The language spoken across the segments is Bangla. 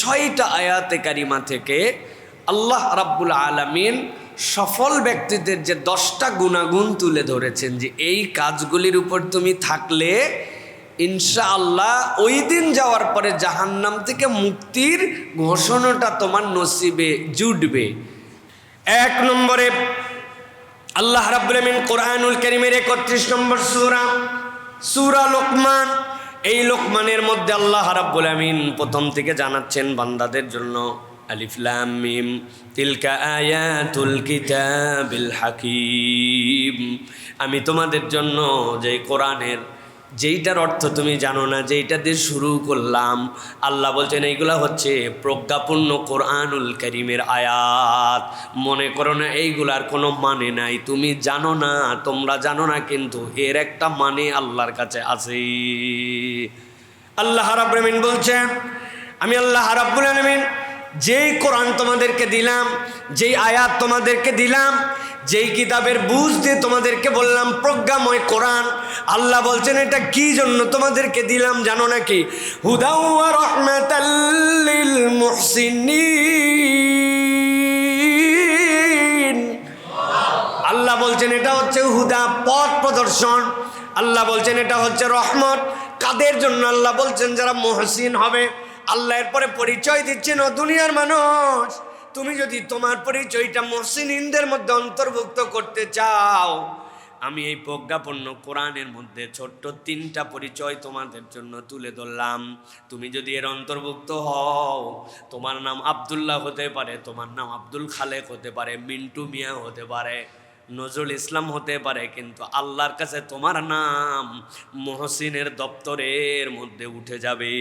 6টা আয়াতে কারিমা থেকে আল্লাহ রাব্বুল আলামিন সফল ব্যক্তিদের যে 10টা গুণাগুণ তুলে ধরেছেন যে এই কাজগুলির উপর তুমি থাকলে ইনশাআল্লাহ ওই দিন যাওয়ার পরে জাহান্নাম থেকে মুক্তির ঘোষণাটা তোমার নসিবে জুটবে। 1 নম্বরে আল্লাহ রাব্বুল আলামিন কোরআনুল কারীমের 31 নম্বর সূরা লোকমান, এই লোকমানের মধ্যে আল্লাহ রাব্বুল আলামিন প্রথম থেকে জানাচ্ছেন বান্দাদের জন্য, আলিফ লাম মিম তিলকা আয়াতুল কিতাবিল হাকিম, আমি তোমাদের জন্য যে কোরআনের যেইটার অর্থ তুমি জানো না, যেইটা দিয়ে শুরু করলাম, আল্লাহ বলছেন এইগুলা হচ্ছে প্রজ্ঞাপূর্ণ কোরআনুল কারীমের আয়াত। মনে করো না এইগুলার কোনো মানে নাই, তুমি জানো না, তোমরা জানো না, কিন্তু এর একটা মানে আল্লাহর কাছে আছে। আল্লাহ রাব্বুল আলামিন বলছেন, আমি আল্লাহ রাব্বুল আলামিন যেই কোরআন তোমাদেরকে দিলাম, যেই আয়াত তোমাদেরকে দিলাম, যেই কিতাবের বুঝ দিয়ে তোমাদেরকে বললাম প্রজ্ঞাময় কোরআন, আল্লাহ বলছেন এটা কি জন্য তোমাদেরকে দিলাম জানো নাকি? হুদা ওয়া রাহমাতাল লিল মুহসিনিন। আল্লাহ বলছেন এটা হচ্ছে হুদা, পথ প্রদর্শন। আল্লাহ বলছেন এটা হচ্ছে রহমত। কাদের জন্য? আল্লাহ বলছেন যারা মুহসিন হবে। আল্লাহ এরপরে পরিচয় দিচ্ছেন, ও দুনিয়ার মানুষ, তুমি যদি তোমার পরিচয়টা মুহসিনদের মধ্যে অন্তর্ভুক্ত করতে চাও, আমি এই প্রজ্ঞাপন্ন কোরআনের মধ্যে ছোট্ট 3টা পরিচয় তোমাদের জন্য তুলে ধরলাম। তুমি যদি এর অন্তর্ভুক্ত হও, তোমার নাম আব্দুল্লাহ হতে পারে, তোমার নাম আব্দুল খালেক হতে পারে, মিন্টু মিয়া হতে পারে, নজরুল ইসলাম হতে পারে, কিন্তু আল্লাহর কাছে তোমার নাম মুহসিনের দপ্তরের মধ্যে উঠে যাবে।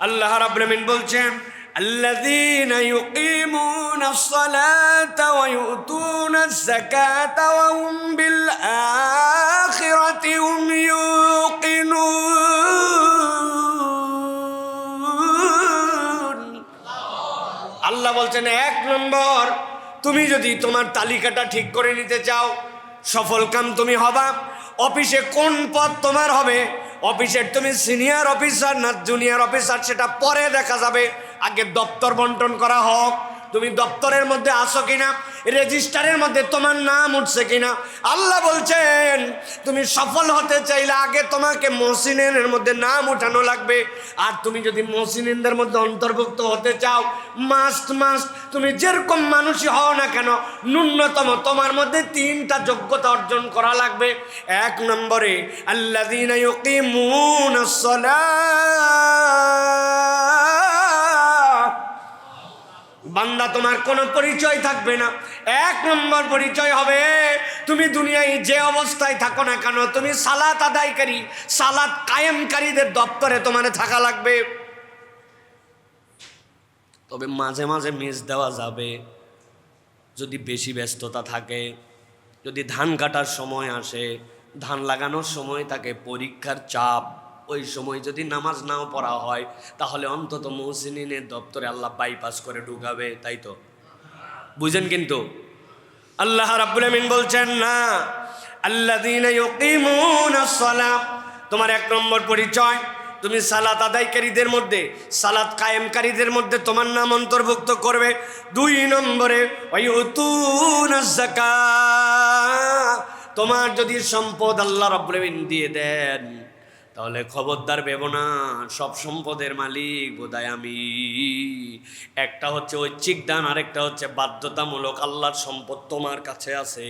আল্লাহ রাব্বুল আলামিন বলছেন, আল্লাযীনা ইউকিমুনাস সালাতা ওয়া ইউতুনাজ যাকাতা ওয়া হুম বিল আখিরাতি হুম ইউকিনুন। আল্লাহ বলছেন 1 নম্বর, তুমি যদি তোমার তালিকাটা ঠিক করে নিতে চাও, সফল কাম তুমি হবা। অফিসে কোন পদ তোমার হবে, অফিসের তুমি সিনিয়র অফিসার না জুনিয়র অফিসার সেটা পরে দেখা যাবে, আগে দপ্তর বন্টন করা হোক। তুমি দপ্তরের মধ্যে আসো কিনা, রেজিস্টারের মধ্যে তোমার নাম উঠছে কিনা। আল্লাহ বলছেন তুমি সফল হতে চাইলে আগে তোমাকে মুহসিনের মধ্যে নাম উঠানো লাগবে। আর তুমি যদি মুহসিনদের মধ্যে অন্তর্ভুক্ত হতে চাও, মাস্ট তুমি যেরকম মানুষই হও না কেন, ন্যূনতম তোমার মধ্যে 3টা যোগ্যতা অর্জন করা লাগবে। 1 নম্বরে আল্লাযীনা ইউকিমুনাস সালাহ, বান্দা তোমার কোনো পরিচয় থাকবে না। 1 নম্বর পরিচয় হবে তুমি দুনিয়ায় যে অবস্থায় থাকো না কেন, তুমি সালাত আদায়কারী, সালাত কায়েমকারীদের দপ্তরে তোমার থাকা লাগবে। তবে মাঝে মাঝে মিস দেওয়া যাবে যদি বেশি ব্যস্ততা থাকে, যদি ধান কাটার সময় আসে, ধান লাগানোর সময় থাকে, পরীক্ষার চাপ, ওই সময় যদি নামাজ নাও পড়া হয়, তাহলে অন্তত মুহসিনের দপ্তরে আল্লাহ বাইপাস করে ঢুকাবে, তাই তো বুঝেন। কিন্তু আল্লাহ রাব্বুল আলামিন বলছেন না, আল্লাযীনা ইউকিমুনাস সালাহ, তোমার 1 নম্বর পরিচয় তুমি সালাত আদায়কারীদের মধ্যে, সালাত কায়েমকারীদের মধ্যে তোমার নাম অন্তর্ভুক্ত করবে। 2 নম্বরে ওয়ায়ুতুনাজ যাকাত, তোমার যদি সম্পদ আল্লাহ রাব্বুল আলামিন দিয়ে দেন, তাহলে খবরদার ভেবো না সব সম্পদের মালিক বোধহয় আমি। একটা হচ্ছে ঐচ্ছিক দান, আরেকটা হচ্ছে বাধ্যতামূলক। আল্লাহর সম্পদ তোমার কাছে আছে,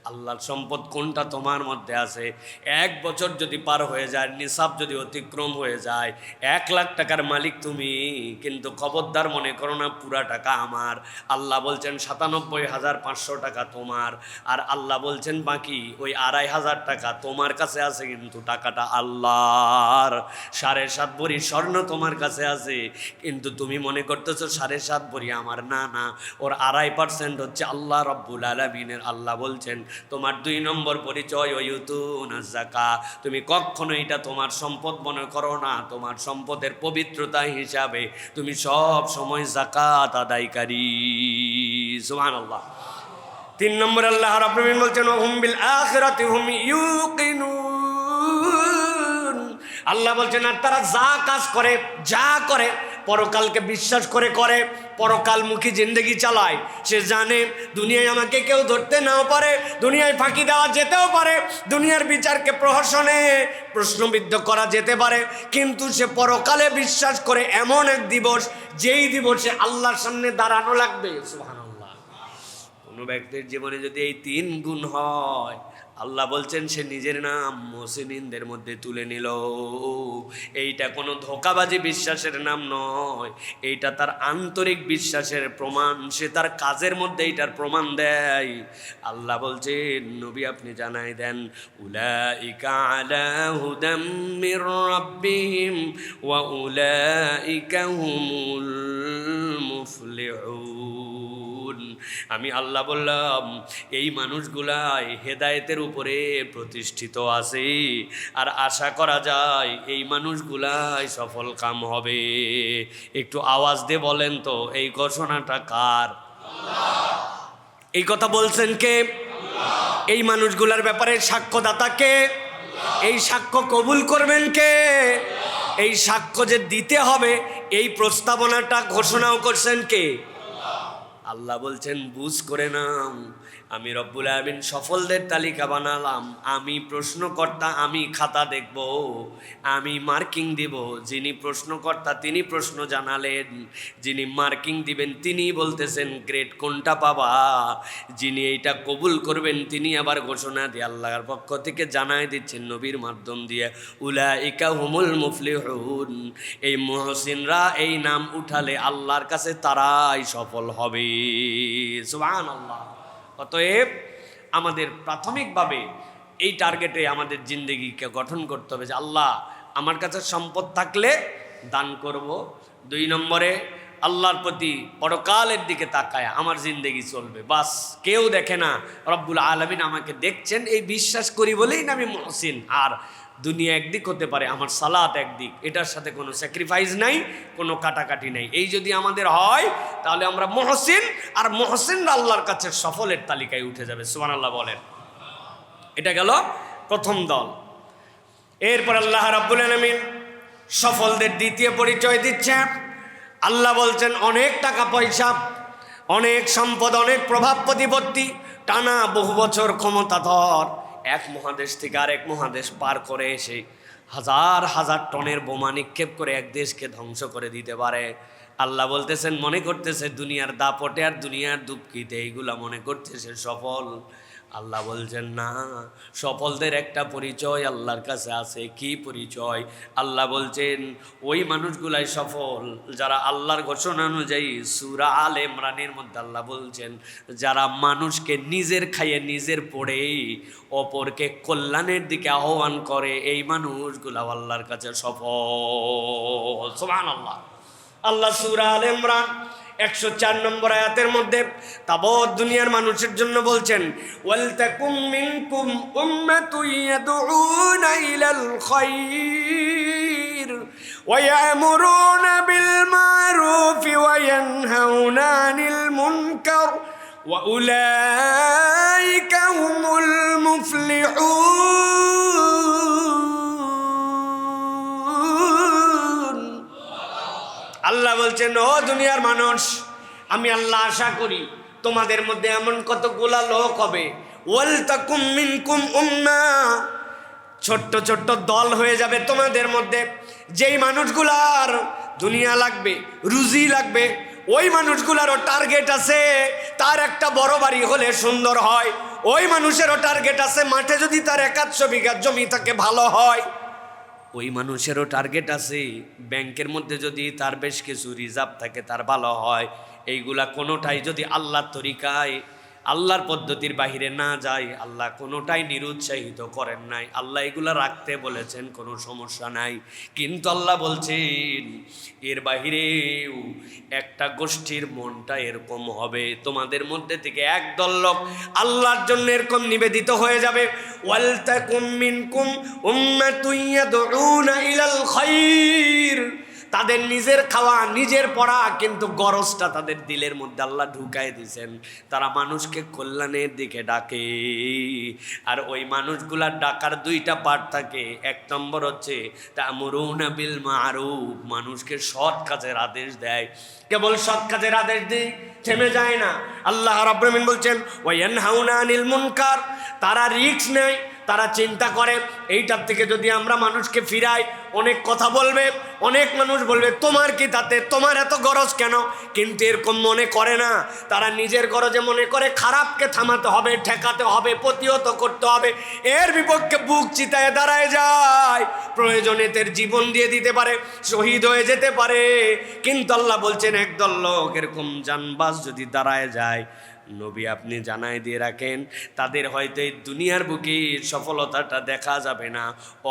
আল্লাহর সম্পদ কোনটা তোমার মধ্যে আছে। 1 বছর যদি পার হয়ে যায়, নিসাব যদি অতিক্রম হয়ে যায়, 1 লাখ টাকার মালিক তুমি, কিন্তু খবরদার মনে করো না পুরা টাকা আমার। আল্লাহ বলছেন 97,500 টাকা তোমার, আর আল্লাহ বলছেন বাকি ওই 2,500 টাকা তোমার কাছে আছে, কিন্তু টাকাটা আল্লাহর। 7.5 ভরি স্বর্ণ তোমার কাছে আছে, কিন্তু তুমি মনে করতেছো 7.5 ভরি আমার। না না, ওর 2.5% হচ্ছে আল্লাহ রাব্বুল আলামিনের। আল্লাহ বলছেন তোমার 2 নম্বর পরিচয় ওয়ায়ুতুনাজ যাকাত, তুমি কখনো এটা তোমার সম্পদ মনে করো না, তোমার সম্পদের পবিত্রতা হিসাবে তুমি সব সময় যাকাত আদায়কারী। সুবহানাল্লাহ। 3 নম্বর আল্লাহ রাব্বুল আলামিন বলছেন হুম বিল আখিরাতি হুম ইউকিনুন, আল্লাহ বলছেন আর তারা যা কাজ করে, যা করে পরকালকে বিশ্বাস করে করে, পরকালমুখী জিন্দগি চালায়। সে জানে দুনিয়ায় আমাকে কেউ ধরতে নাও পারে, দুনিয়ায় ফাঁকি দেওয়া যেতেও পারে, দুনিয়ার বিচারকে প্রহসনে প্রশ্নবিদ্ধ করা যেতে পারে, কিন্তু সে পরকালে বিশ্বাস করে এমন এক দিবস, যেই দিবসে আল্লাহর সামনে দাঁড়ানো লাগবে। সুবহানাল্লাহ। কোনো ব্যক্তির জীবনে যদি এই 3 গুণ হয়, আল্লাহ বলছেন সে নিজের নাম মুহসিনদের মধ্যে তুলে নিল। এইটা কোনো ধোঁকাবাজি বিশ্বাসের নাম নয়, এইটা তার আন্তরিক বিশ্বাসের প্রমাণ। সে তার কাজের মধ্যে এইটার প্রমাণ দেয়। আল্লাহ বলছেন নবী আপনি জানাই দেন, উলাইকা আলা হুদাম মির রাব্বিহিম ওয়া উলাইকা হুমুল মুফলিহুন। আমি আল্লাহ বললাম এই মানুষগুলাই হেদায়েতের উপরে প্রতিষ্ঠিত আছে, আর আশা করা যায় এই মানুষগুলাই সফল কাম হবে। একটু আওয়াজ দিয়ে বলেন তো এই ঘোষণাটা কার? এই কথা বলছেন কে? এই মানুষগুলার ব্যাপারে সাক্ষ্যদাতা কে? এই সাক্ষ্য কবুল করবেন কে? এই সাক্ষ্য যে দিতে হবে এই প্রস্তাবনাটা ঘোষণাও করছেন কে? আল্লাহ বলছেন বুঝ করে নাও, আমি রব্বুল আলামিন সফলদের তালিকা বানালাম। আমি প্রশ্নকর্তা, আমি খাতা দেখব, আমি মার্কিং দিব। যিনি প্রশ্নকর্তা তিনি প্রশ্ন জানালেন, যিনি মার্কিং দিবেন তিনি বলতেছেন গ্রেড কোনটা পাবা। যিনি এইটা কবুল করবেন তিনি আবার ঘোষণা দিয়ে আল্লাহর পক্ষ থেকে জানাই দিচ্ছেন নবীর মাধ্যম দিয়ে, উলাইকা হুমুল মুফলিহুন। এই মুহসিনরা এই নাম উঠালে আল্লাহর কাছে তারাই সফল হবে। সুবহানাল্লাহ। অতএব আমাদের প্রাথমিকভাবে এই টার্গেটে আমাদের জিন্দগিকে গঠন করতে হবে যে আল্লাহ আমার কাছে সম্পদ থাকলে দান করব। 2 নম্বরে আল্লাহর প্রতি পরকালের দিকে তাকায় আমার জিন্দগি চলবে। বাস কেউ দেখে না, রব্বুল আলামিন আমাকে দেখছেন এই বিশ্বাস করি বলেই না আমি মুহসিন। আর দুনিয়া একদিক হতে পারে, আমার সালাত একদিক, এটার সাথে কোনো স্যাক্রিফাইস নাই, কোনো কাটাকাটি নাই। এই যদি আমাদের হয় তাহলে আমরা মুহসিন, আর মুহসিনরা আল্লাহর কাছে সফলের তালিকায় উঠে যাবে। সুবহানাল্লাহ বলেন। এটা গেল প্রথম দল। এরপর আল্লাহ রাব্বুল আলামিন সফলদের দ্বিতীয় পরিচয় দিচ্ছে। আল্লাহ বলছেন অনেক টাকা পয়সা, অনেক সম্পদ, অনেক প্রভাব প্রতিপত্তি, টানা বহু বছর ক্ষমতাধর, এক মহাদেশ থেকে আরেক মহাদেশ পার করে এসে হাজার হাজার টনের বোমা নিক্ষেপ করে এক দেশকে ধ্বংস করে দিতে পারে। আল্লাহ বলতেছেন মনে করতেছে দুনিয়ার দাপটে আর দুনিয়ার দুঃখিতে এইগুলা মনে করতেছে সফল। আল্লাহ বলছেন না, সফলদের একটা পরিচয় আল্লাহর কাছে আছে। কি পরিচয়? আল্লাহ বলছেন ওই মানুষগুলাই সফল যারা আল্লাহর ঘোষণা অনুযায়ী সূরা আলে ইমরানের মধ্যে আল্লাহ বলছেন যারা মানুষকে নিজের খাইয়ে নিজের পড়েই অপরকে কল্যাণের দিকে আহ্বান করে, এই মানুষগুলা আল্লাহর কাছে সফল। সুবহানাল্লাহ। আল্লাহ সূরা আলে ইমরান 104 নম্বর আয়াতের মধ্যে তাবৎ দুনিয়ার মানুষের জন্য বলছেন ওয়ালতাকুম মিনকুম উম্মাতুন ইয়াদউনা ইলাল খায়র ওয়া ইয়ামুরুনা বিল মারুফ ওয়া ইয়ানহাউনা আনিল মুনকার ওয়া উলাইকা হুমুল মুফলিহুন। আল্লাহ বলছেন ও দুনিয়ার মানুষ, আমি আল্লাহ আশা করি তোমাদের মধ্যে এমন কতগুলা লোক হবে, ওয়ালতাকুম মিনকুম উম্মাহ, ছোট্ট ছোট্ট দল হয়ে যাবে তোমাদের মধ্যে, যেই মানুষগুলার দুনিয়া লাগবে, রুজি লাগবে, ওই মানুষগুলারও টার্গেট আছে তার একটা বড় বাড়ি হলে সুন্দর হয়, ওই মানুষেরও টার্গেট আছে মাঠে যদি তার 100 বিঘা জমি থাকে ভালো হয়, ওই মানুষেরও টার্গেট আছে ব্যাংকের মধ্যে যদি তার বেশ কিছু রিজার্ভ থাকে তার ভালো হয়। এইগুলা কোনোটাই যদি আল্লাহর তরিকায় আল্লাহর পদ্ধতির বাহিরে না যায় আল্লাহ কোনোটাই নিরুৎসাহিত করেন নাই। আল্লাহ এগুলা রাখতে বলেছেন, কোনো সমস্যা নাই। কিন্তু আল্লাহ বলছেন এর বাহিরেও একটা গোষ্ঠীর মনটা এরকম হবে, তোমাদের মধ্যে থেকে একদল লোক আল্লাহর জন্য এরকম নিবেদিত হয়ে যাবে। ওয়ালতাকুম মিনকুম উম্মাতুন ইয়াদউনা ইলাল খায়র, তাদের নিজের খাওয়া নিজের পড়া, কিন্তু গরজটা তাদের দিলের মধ্যে আল্লাহ ঢুকাই দিয়েছেন। তারা মানুষকে কল্যাণের দিকে ডাকে। আর ওই মানুষগুলার ডাকার দুইটা পার্ট থাকে। এক নম্বর হচ্ছে তা'মুরুনা বিল মা'রুফ, মানুষকে সৎ কাজের আদেশ দেয়। কেবল সৎ কাজের আদেশ দিই থেমে যায় না। আল্লাহ রাব্বুল আলামিন বলছেন ওয়া ইয়ানহাউনা আনিল মুনকার, তারা রিস্ক নেয়, তারা চিন্তা করে এইটার থেকে যদি আমরা মানুষকে ফিরাই, অনেক কথা বলবে, অনেক মানুষ বলবে তোমার কি তাতে, তোমার এত গরজ কেন, কিন্তু এরকম মনে করে না। তারা নিজের গরজে মনে করে খারাপকে থামাতে হবে, ঠেকাতে হবে, প্রতিহত করতে হবে, এর বিপক্ষে বুক চিতায় দাঁড়ায় যায়। প্রয়োজনে তার জীবন দিয়ে দিতে পারে, শহীদ হয়ে যেতে পারে। কিন্তু আল্লাহ বলছেন একদল লোক এরকম জানবাজ যদি দাঁড়ায় যায়, নবী আপনি জানাই দিয়ে রাখেন তাদের হয়তো এই দুনিয়ার বুকে সফলতাটা দেখা যাবে না,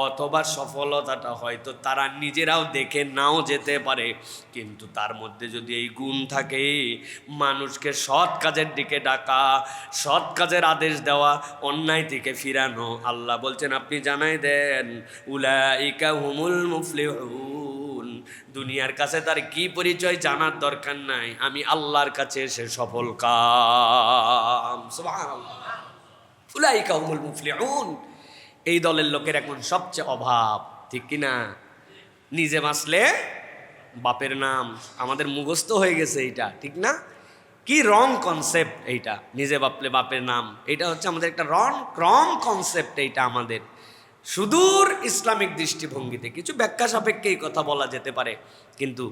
অথবা সফলতাটা হয়তো তারা নিজেরাও দেখে নাও যেতে পারে। কিন্তু তার মধ্যে যদি এই গুণ থাকে, মানুষকে সৎ কাজের দিকে ডাকা, সৎ কাজের আদেশ দেওয়া, অন্যায় থেকে ফিরানো, আল্লাহ বলছেন আপনি জানাই দেন উলাইকা হুমুল মুফলিহুন। দুনিয়ার কাছে তার কি পরিচয় জানার দরকার নাই, আমি আল্লাহর কাছে সে সফল কাম। সুবহানাল্লাহ, উলাইকা হুমুল মুফলিহুন। এই দলের লোকের এখন সবচেয়ে অভাব, ঠিক কিনা? নিজে বাঁচলে বাপের নাম, আমাদের মুখস্থ হয়ে গেছে এইটা, ঠিক না? কি রং কনসেপ্ট এইটা, নিজে বাপলে বাপের নাম, এটা হচ্ছে আমাদের একটা রং কনসেপ্ট। এইটা আমাদের সুদূর ইসলামিক দৃষ্টিভঙ্গিতে কিছু ব্যাখ্যা সাপেক্ষে এই কথা বলা যেতে পারে, কিন্তু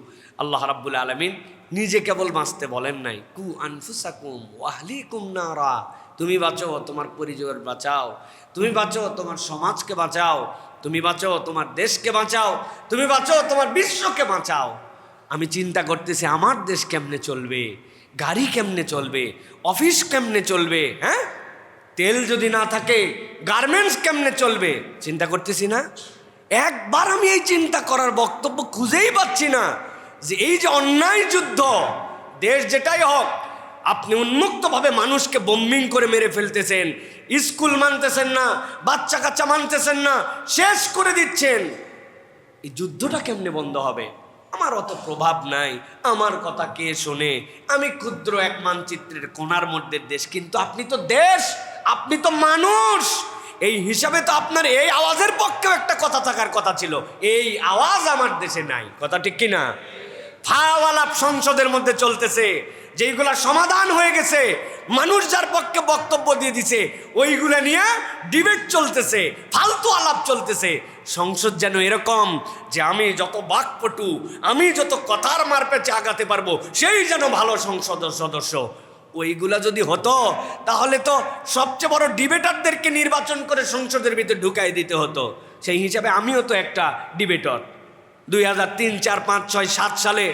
আল্লাহ রাব্বুল আলামিন নিজে কেবল বাঁচতে বলেন নাই, কু আনফুসাকুম ওয়া আহলিকুম নারা, তুমি বাঁচো, তোমার পরিবার বাঁচাও, তুমি বাঁচো, তোমার সমাজকে বাঁচাও, তুমি বাঁচো, তোমার দেশকে বাঁচাও, তুমি বাঁচো, তোমার বিশ্বকে বাঁচাও। আমি চিন্তা করতেছি আমার দেশ কেমনে চলবে, গাড়ি কেমনে চলবে, অফিস কেমনে চলবে, হ্যাঁ, তেল যদি না থাকে গার্মেন্টস কেমনে চলবে, চিন্তা করতেছি না? একবার আমি এই চিন্তা করার বক্তব্য খুঁজেই পাচ্ছি না যে এই যে অন্যায় যুদ্ধ, দেশ যেটাই হোক, আপনি উন্মুক্তভাবে মানুষকে বোম্বিং করে মেরে ফেলতেছেন, স্কুল মানতেছেন না, বাচ্চা কাচ্চা মানতেছেন না, শেষ করে দিচ্ছেন। এই যুদ্ধটা কেমনে বন্ধ হবে? আমার অত প্রভাব নাই, আমার কথা কে শোনে, আমি ক্ষুদ্র এক মানচিত্রের কোণার মধ্যে দেশ, কিন্তু আপনি তো দেশ, আপনি তো মানুষ। এই হিসাবে তো আপনার এই আওয়াজের পক্ষেও একটা কথা থাকার কথা ছিল, এই আওয়াজ আমার দেশে নাই। কথা ঠিক কিনা? ফাওয়ালাপ সংসদের মধ্যে চলতেছে, যেইগুলা সমাধান হয়ে গেছে, মানুষ যার পক্ষে বক্তব্য দিয়ে দিছে, ওইগুলা নিয়ে ডিবেট চলতেছে, ফালতু আলাপ চলতেছে। সংসদ যেন এরকম যে আমি যত বাকপটু, আমি যত কথার মারপেচে আগাতে পারবো, সেই যেন ভালো সংসদ সদস্য। ওইগুলা যদি হতো তাহলে তো সবচেয়ে বড় ডিবেটারদেরকে নির্বাচন করে সংসদের ভিতরে ঢুকাই দিতে হতো। সেই হিসাবে আমিও তো একটা ডিবেটর। 2003, 4, 5, 6, 7 সালে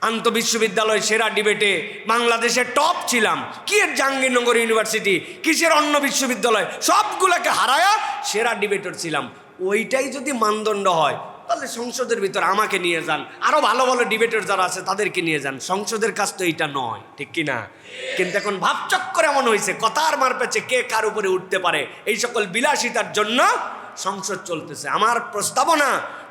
আন্তঃবিশ্ববিদ্যালয় সেরা ডিবেটে বাংলাদেশের টপ ছিলাম। কি এর জাহাঙ্গীরনগর ইউনিভার্সিটি, কিসের অন্য বিশ্ববিদ্যালয়, সবগুলোকে হারায়া সেরা ডিবেটর ছিলাম। ওইটাই যদি মানদণ্ড হয় তাহলে সংসদের ভিতর আমাকে নিয়ে যান, আরো ভালো ভালো ডিবেটর যারা আছে তাদেরকে নিয়ে যান। সংসদের কাজ তো এইটা নয়, ঠিক কিনা? কিন্তু এখন ভাবচক্কর এমন হয়েছে, কথার মারপেচে কে কার উপরে উঠতে পারে, এই সকল বিলাসিতার জন্য সংসদ চলতেছে। আমার প্রস্তাবনা,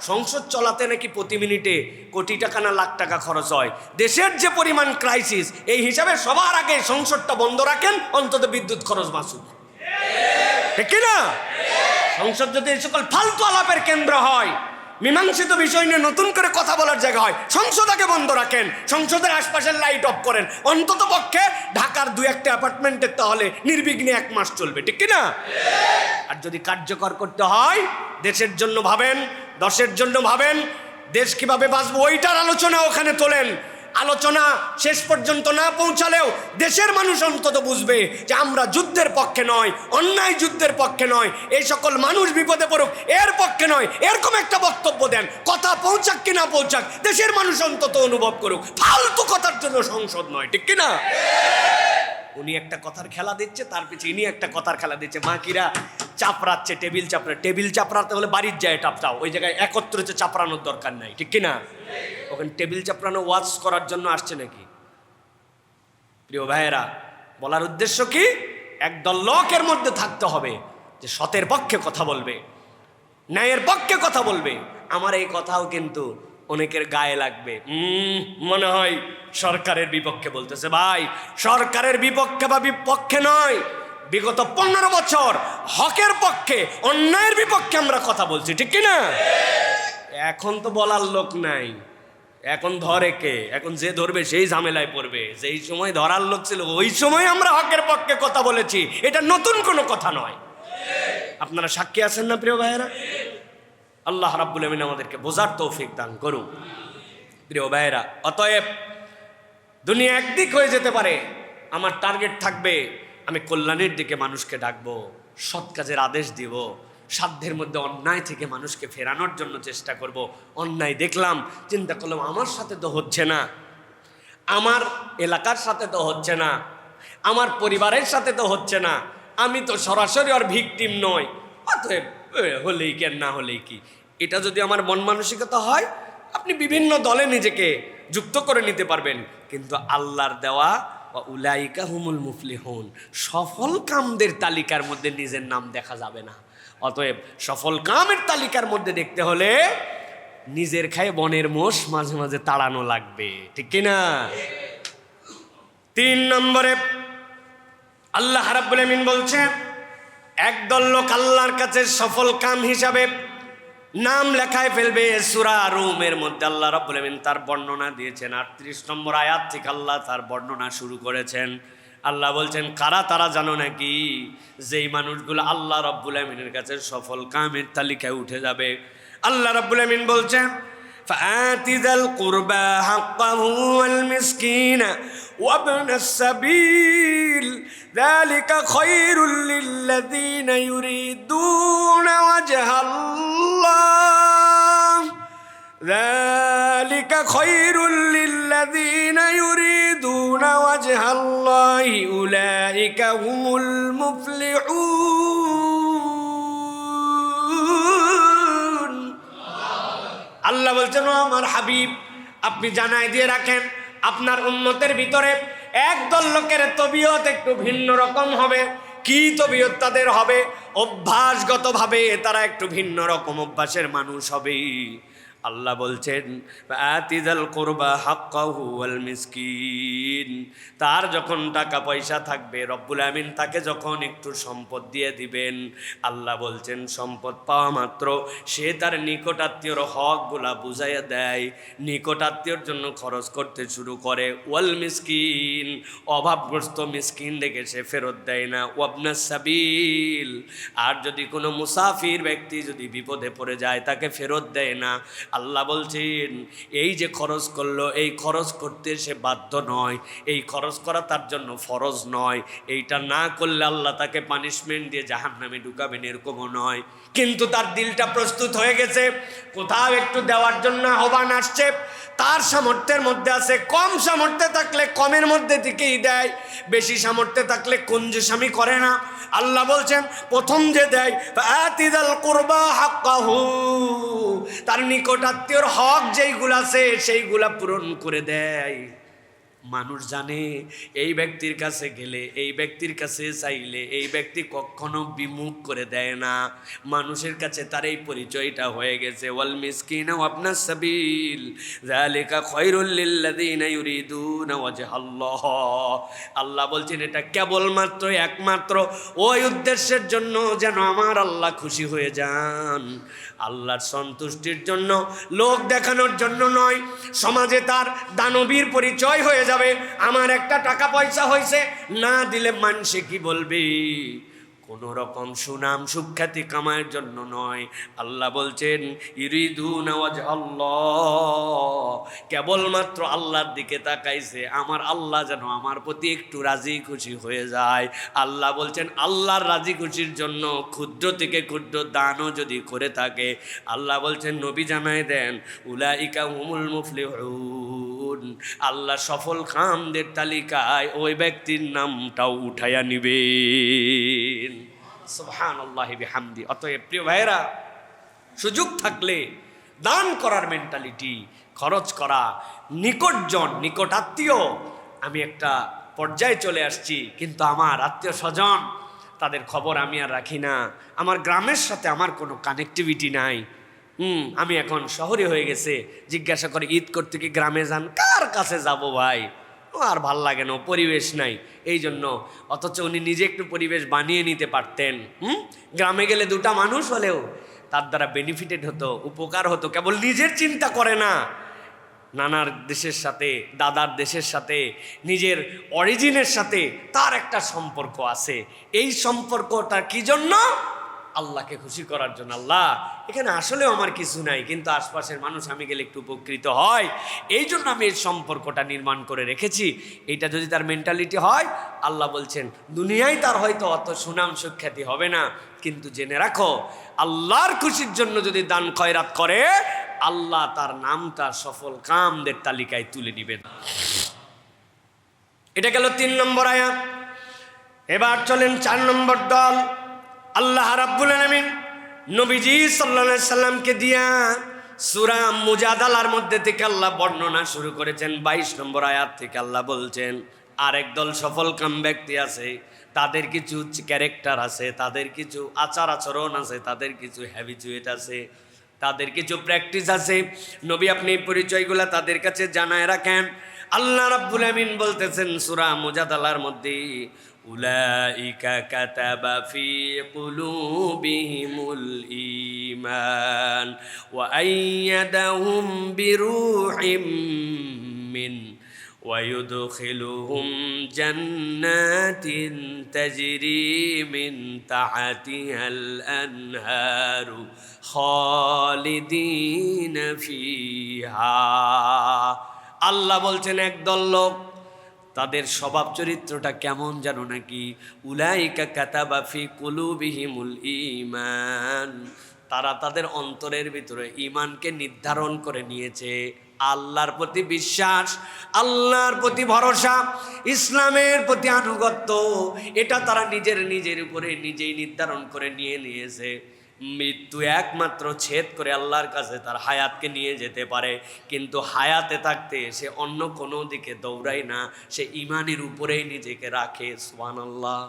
সংসদ চলাতে নাকি প্রতি মিনিটে কোটি টাকা না লাখ টাকা খরচ হয়। দেশের যে পরিমাণ ক্রাইসিস, এই হিসাবে সবার আগে সংসদটা বন্ধ রাখেন, অন্তত বিদ্যুৎ খরচ বাঁচুক, ঠিক কিনা? সংসদ যদি এই সকল ফালতু আলাপের কেন্দ্র হয়, মীমাংসিত বিষয় নিয়ে নতুন করে কথা বলার জায়গা হয়, সংসদ আগে বন্ধ রাখেন, সংসদের আশপাশের লাইট অফ করেন, অন্তত পক্ষে ঢাকার 2-1টা অ্যাপার্টমেন্টের তাহলে নির্বিঘ্নে 1 মাস চলবে, ঠিক কিনা? আর যদি কার্যকর করতে হয়, দেশের জন্য ভাবেন, দশের জন্য ভাবেন, দেশ কিভাবে বাঁচবো ওইটার আলোচনা ওখানে তোলেন। আলোচনা শেষ পর্যন্ত না পৌঁছালেও দেশের মানুষ অন্তত বুঝবে যে আমরা যুদ্ধের পক্ষে নয়, অন্যায় যুদ্ধের পক্ষে নয়, এই সকল মানুষ বিপদে পড়ুক এর পক্ষে নয়, এরকম একটা বক্তব্য দেন। কথা পৌঁছাক কি না পৌঁছাক, দেশের মানুষ অন্তত অনুভব করুক। ফালতু কথার জন্য সংসদ নয়, ঠিক কিনা? উনি একটা কথার খেলা দিচ্ছে, তার পিছিয়ে ইনি একটা কথার খেলা দিচ্ছে, মাকিরা চাপড়াচ্ছে, টেবিল চাপড়াতে হলে বাড়ির যায় টাপটাও, ওই জায়গায় একত্রে চাপড়ানোর দরকার নাই, ঠিক কিনা? ওখানে টেবিল চাপড়ানো ওয়াজ করার জন্য আসছে নাকি? প্রিয় ভাইয়েরা, বলার উদ্দেশ্য কি, একদল লোকের মধ্যে থাকতে হবে যে সতের পক্ষে কথা বলবে, ন্যায়ের পক্ষে কথা বলবে। আমার এই কথাও কিন্তু অনেকের গায়ে লাগবে, মনে হয় সরকারের বিপক্ষে বলতেছে। ভাই, সরকারের বিপক্ষে বা বিপক্ষে নয়, বিগত 15 বছর হকের পক্ষে, অন্যায়ের বিপক্ষে আমরা কথা বলছি, ঠিক কিনা? এখন তো বলার লোক নাই, এখন ধরে কে? এখন যে ধরবে সেই ঝামেলায় পড়বে। যেই সময় ধরার লোক ছিল ওই সময় আমরা হকের পক্ষে কথা বলেছি, এটা নতুন কোনো কথা নয়। আপনারা সাক্ষী আছেন না প্রিয় ভাইয়েরা? আল্লাহ রাব্বুল আমিন আমাদেরকে বোঝার তৌফিক দান করুন। প্রিয় ভাইয়েরা, অতএব দুনিয়া একদিক হয়ে যেতে পারে, আমার টার্গেট থাকবে আমি কল্যাণের দিকে মানুষকে ডাকবো, সৎ কাজের আদেশ দিব, সাধ্যের মধ্যে অন্যায় থেকে মানুষকে ফেরানোর জন্য চেষ্টা করব। অন্যায় দেখলাম, চিন্তা করলাম আমার সাথে তো হচ্ছে না, আমার এলাকার সাথে তো হচ্ছে না, আমার পরিবারের সাথে তো হচ্ছে না, আমি তো সরাসরি আর ভিকটিম নয়, অতএব হলেই কি আর না হলেই কি। এটা যদি আমার মন মানসিকতা হয়, আপনি বিভিন্ন দলে নিজেকে যুক্ত করে নিতে পারবেন, কিন্তু আল্লাহর দেওয়া উলাইকা হুমুল মুফলিহুন, সফল কামদের তালিকার মধ্যে নিজের নাম দেখা যাবে না। অতএব সফল কামের তালিকার মধ্যে দেখতে হলে নিজের খায় বনের মোষ মাঝে মাঝে তাড়ানো লাগবে, ঠিক কিনা? 3 নম্বরে আল্লাহ রাব্বুল আমিন বলছে, একদল লোক আল্লাহর কাছে সফল কাম হিসাবে নাম লেখায় ফেলবে। সূরা রুমের মধ্যে আল্লাহ রাব্বুল আমিন তার বর্ণনা দিয়েছেন। 38 নম্বর আয়াত থেকে আল্লাহ তার বর্ণনা শুরু করেছেন। আল্লাহ বলছেন, কারা তারা জানো নাকি? যেই মানুষগুলো আল্লাহ রাব্বুল আমিনের কাছে সফল কামের তালিকায় উঠে যাবে। আল্লাহ রাব্বুল আমিন বলছেন, ফাআতি যাল কুরবা হাক্কাহু ওয়াল মিসকিনা وابن السبيل ذلك خير للذين يريدون وجه الله ذلك خير للذين يريدون وجه الله أولئك هم المفلحون আল্লাহ বলছেন, ও আমার হাবিব, আপনি জানাই দিয়ে রাখেন আপনার উম্মতের ভিতরে একদল লোকের তবিয়ত একটু ভিন্ন রকম হবে। কি তবিয়ত তাদের হবে? অভ্যাসগতভাবে তারা একটু ভিন্ন রকম অভ্যাসের মানুষ হবে। আল্লাহ বলছেন, আতিজাল কুরবা হাক্কাহু ওয়াল মিসকিন, তার যখন টাকা পয়সা থাকবে, রব্বুল আমিন তাকে যখন একটু সম্পদ দিয়ে দিবেন, আল্লাহ বলছেন সম্পদ পাওয়া মাত্র সে তার নিকটাত্মীয়র হকগুলা বুঝাইয়া দেয়, নিকটাত্মীয়র জন্য খরচ করতে শুরু করে। ওয়াল মিসকিন, অভাবগ্রস্ত মিসকিন দেখে সে ফেরত দেয় না। ওয়াবনাস সাবিল, আর যদি কোনো মুসাফির ব্যক্তি যদি বিপদে পড়ে যায় তাকে ফেরত দেয় না। আল্লাহ বলছেন, এই যে খরচ করলো, এই খরচ করতে সে বাধ্য নয়, এই খরচ করা তার জন্য ফরজ নয়, এইটা না করলে আল্লাহ তাকে পানিশমেন্ট দিয়ে জাহান্নামে ঢুকাবেন, এরকমও নয়। কিন্তু তার দিলটা প্রস্তুত হয়ে গেছে, কোথাও একটু দেওয়ার জন্য আহ্বান আসছে, তার সামর্থ্যের মধ্যে আছে, কম সামর্থ্যে থাকলে কমের মধ্যে থেকেই দেয়, বেশি সামর্থ্যে থাকলে কঞ্জুসামি করে না। আল্লাহ বলছেন, প্রথম যে দেয় আতিদাল কুরবা হাক্কাহু, তার নিকটাত্মীয়র হক যেইগুলা আছে সেইগুলা পূরণ করে দেয়। মানুষ জানে এই ব্যক্তির কাছে গেলে, এই ব্যক্তির কাছে চাইলে এই ব্যক্তি কখনো বিমুখ করে দেয় না। মানুষের কাছে তার এই পরিচয়টা হয়ে গেছে। ওয়াল মিসকিনা ওয়াবনাস সাবিল যালিকা খায়রুল লিল্লাযিনা ইউরিদুনা ওয়াজহাল্লাহ। আল্লাহ বলছেন, এটা কেবলমাত্র একমাত্র ওই উদ্দেশ্যের জন্য যেন আমার আল্লাহ খুশি হয়ে যান, আল্লাহর সন্তুষ্টির জন্য, লোক দেখানোর জন্য নয়। সমাজে তার দানবীর পরিচয় হয়ে যাবে, আমার একটা টাকা পয়সা হয়েছে, না দিলে মানুষে কি বলবে, কোন রকম সুনাম সুখ্যাতি কামায়ের জন্য নয়। আল্লাহ বলছেন, ইউরিদুনা ওয়াজহাল্লাহ, কেবলমাত্র আল্লাহর দিকে তাকাইছে, আমার আল্লাহ যেন আমার প্রতি একটু রাজি খুশি হয়ে যায়। আল্লাহ বলছেন, আল্লাহর রাজি খুশির জন্য ক্ষুদ্র থেকে ক্ষুদ্র দানও যদি করে থাকে, আল্লাহ বলছেন, নবী জানায় দেন, উলাইকা হুমুল মুফলিহুন, আল্লাহ সফল কামদের তালিকায় ওই ব্যক্তির নামটাও উঠাইয়া নিবেন। সুবহানাল্লাহি বিহামদি। অতএব প্রিয় ভাইয়েরা, সুযোগ থাকলে দান করার মেন্টালিটি, খরচ করা, নিকটজন, নিকট আত্মীয়, আমি একটা পর্যায়ে চলে আসছি, কিন্তু আমার আত্মীয় স্বজন তাদের খবর আমি আর রাখি না, আমার গ্রামের সাথে আমার কোনো কানেক্টিভিটি নাই, আমি এখন শহরে হয়ে গেছে, জিজ্ঞাসা করে ঈদ করতে কি গ্রামে যান? কার কাছে যাব ভাই, আর ভাল লাগে না, পরিবেশ নাই এই জন্য। অথচ উনি নিজে একটু পরিবেশ বানিয়ে নিতে পারতেন। গ্রামে গেলে দুটা মানুষ হলেও তার দ্বারা বেনিফিটেড হতো, উপকার হতো। কেবল নিজের চিন্তা করে না, নানার দেশের সাথে, দাদার দেশের সাথে, নিজের অরিজিনের সাথে তার একটা সম্পর্ক আছে। এই সম্পর্কটা কি জন্য? আল্লাহকে খুশি করার জন্য। আল্লাহ, এখানে আসলেও আমার কিছু নাই, কিন্তু আশপাশের মানুষ আমি গেলে একটু উপকৃত হয়, এই জন্য আমি এই সম্পর্কটা নির্মাণ করে রেখেছি। এইটা যদি তার মেন্টালিটি হয়, আল্লাহ বলছেন দুনিয়ায় তার হয়তো অত সুনাম সুখ্যাতি হবে না, কিন্তু জেনে রাখো আল্লাহর খুশির জন্য যদি দান খয়রাত করে, আল্লাহ তার নামটা সফল কামদের তালিকায় তুলে নেবেন। এটা গেল 3 নম্বর আয়াত। এবার চলেন 4 নম্বর দল। আল্লাহ রাব্বুল আলামিন নবীজি সাল্লাল্লাহু আলাইহি সাল্লামকে দিয়া সূরা মুজাদালার মধ্যে থেকে আল্লাহ বর্ণনা শুরু করেছেন। 22 নম্বর আয়াত থেকে আল্লাহ বলছেন আরেক দল সফল কাম ব্যক্তি আছে, তাদের কিছু ক্যারেক্টার আছে, তাদের কিছু আচার আচরণ আছে, তাদের কিছু হ্যাবিচুয়েট আছে, তাদের কিছু প্র্যাকটিস আছে। নবী আপনি এই পরিচয়গুলো তাদের কাছে জানায় রাখেন। আল্লাহ রাব্বুল আমিন বলতেছেন সূরা মুজাদালার মধ্যে, উলাইকা কাতাবা ফি কুলুবিহিমুল ঈমান ওয়া আইয়াদাহুম বিরূহিম মিন ওয়া ইউদখিলুহুম জান্নাতিন তাজরি মিন তাহতিহাল আনহারু খালিদিনা ফিহা। আল্লাহ বলছেন একদল লোক, তাদের স্বভাব চরিত্রটা কেমন জানো নাকি? উলাইকা কাতাবা ফি কুলুবিহিমুল ঈমান, তারা তাদের অন্তরের ভিতরে ঈমানকে নির্ধারণ করে নিয়েছে। আল্লাহর প্রতি বিশ্বাস, আল্লাহর প্রতি ভরসা, ইসলামের প্রতি আনুগত্য, এটা তারা নিজের উপরে নিজেই নির্ধারণ করে নিয়েছে। মৃত্যু একমাত্র ছেদ করে আল্লাহর কাছে তার হায়াতকে নিয়ে যেতে পারে, কিন্তু হায়াতে থাকতে সে অন্য কোনো দিকে দৌড়ায় না, সে ঈমানের উপরেই নিজেকে রাখে। সুবহানাল্লাহ।